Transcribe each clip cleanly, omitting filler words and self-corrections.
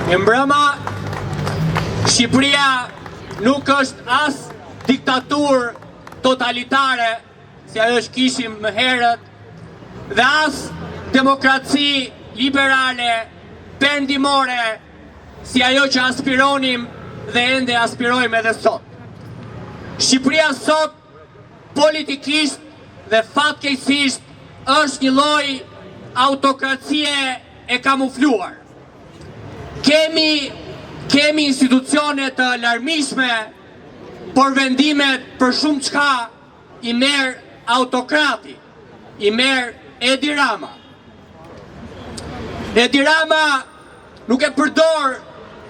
E mbrëma, Shqipëria nuk është as diktaturë totalitare, si ajo që kishim më herët, dhe as demokraci liberale, perëndimore, si ajo që aspironim dhe ende aspirojmë edhe sot. Shqipëria sot politikisht dhe fatkeqësisht është një lloj autokracie e kamufluar. Kemi institucione të larmishme, por vendimet për shumë çka i merr autokrati, i merr Edi Rama. Edi Rama nuk e përdor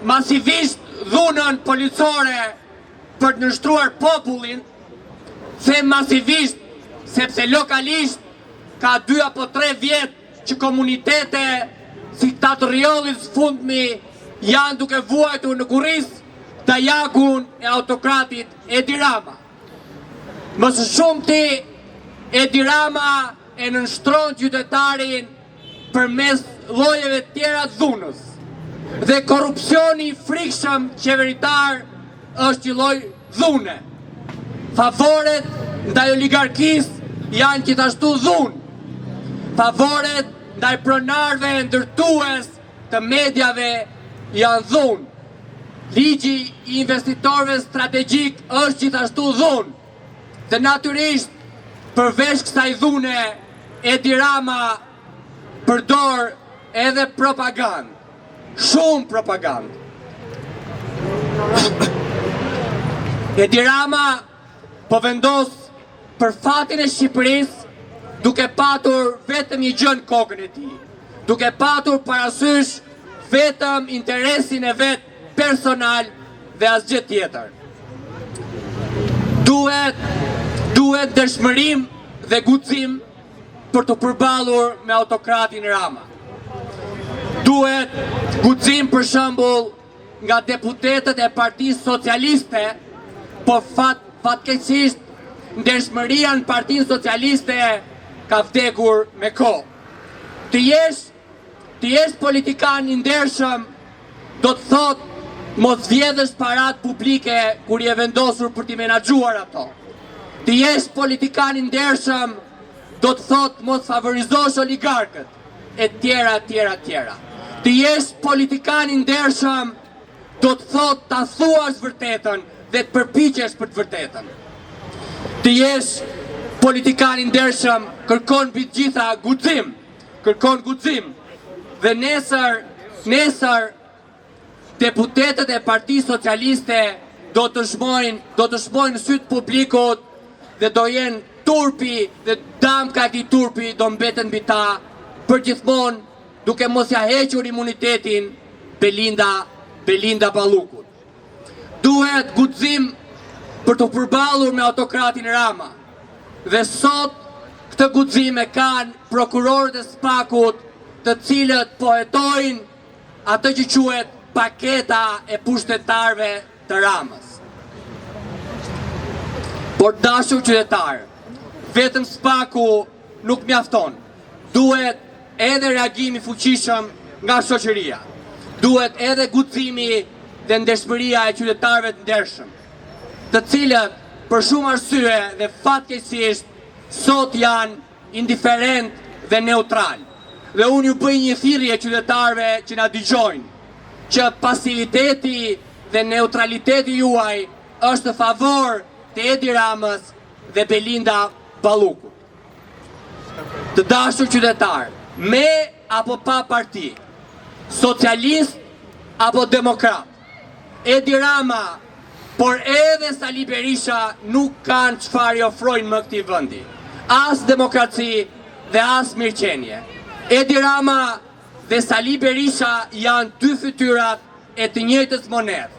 masivisht dhunën policore për të nështruar popullin, them masivisht sepse lokalisht ka 2 apo 3 vjet që komunitete si Tatriollit fundmi janë duke vuajtur në kurriz dajakun e autokratit Edi Rama. Më së shumti Edi Rama e nënshtron qytetarin përmes llojeve tjera të dhunës. Dhe korrupsioni i frikshëm qeveritar është një lloj dhune. Favoret ndaj oligarkisë janë gjithashtu dhunë. Favoret ndaj pronarëve ndërtues të mediave janë dhunë. Ligji i investitorëve strategjik është gjithashtu dhunë. Dhe natyrisht, përveç kësaj dhune, Edi Rama përdor edhe propagandë. Shumë propagandë. Edi Rama po vendos për fatin e Shqipërisë duke patur vetëm një gjë në kokën e tij, duke patur parasysh vetëm interesin e vet personal dhe asgjë tjetër. Duhet dëshmërim dhe guxim për të përballur me autokratin Rama. Duhet guxim për shembull nga deputetët e Partisë Socialiste, por fatkeqësisht ndershmëria në Partinë Socialiste ka vdekur me kohë. Të jesh politikan i ndershëm do të thotë mos vjedhësh parat publike kur je vendosur për t'i menaxhuar ato. Të jesh politikan i ndershëm do të thotë mos favorizosh oligarkët, e tjera. Të jesh politikan i ndershëm do të thotë ta thuash vërtetën dhe të përpiqesh për të vërtetën. Të jesh politikan i ndershëm kërkon mbi të gjitha guxim, dhe nesër deputetët e Partisë Socialiste do të shmojnë në sytë publikut dhe do jenë turpi dhe damka e këtij turpi do mbeten mbi ta përgjithmonë duke mos ja hequr imunitetin Belinda Ballukut. Duhet guxim për të përballur me autokratin Rama. Dhe sot këtë guxim e kanë prokurorët e SPAK-ut, të cilët po hetojnë atë që quhet paketa e pushtetarëve të Ramës. Por dashur qytetar, vetëm SPAK-u nuk mjafton. Duhet edhe reagimi fuqishëm nga shoqëria. Duhet edhe guximi dhe ndershmëria e qytetarëve të ndershëm, të cilët për shumë arsye dhe fatkeqësisht sot janë indiferent dhe neutral. Dhe unë ju bëj një thirrje qytetarëve që na dëgjojnë, që pasiviteti dhe neutraliteti juaj është në favor të Edi Ramës dhe Belinda Ballukut. Të dashur qytetar, me apo pa parti, socialist apo demokrat, Edi Rama, por edhe Sali Berisha nuk kanë çfarë i ofrojnë më këtij vendi. As demokraci dhe as mirëqenie. Edi Rama dhe Sali Berisha janë 2 fytyrat e të njëjtës monedhe.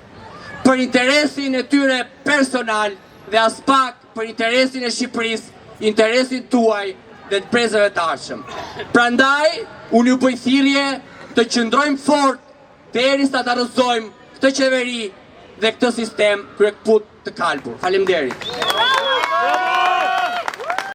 Për interesin e tyre personal dhe as pak për interesin e Shqipërisë, interesin tuaj dhe të prezëve të ardhshëm. Prandaj, unë ju bëj thirrje të qëndrojmë fort derisa ta rrëzojmë këtë qeveri dhe këtë sistem kryekput të kalbur. Faleminderit.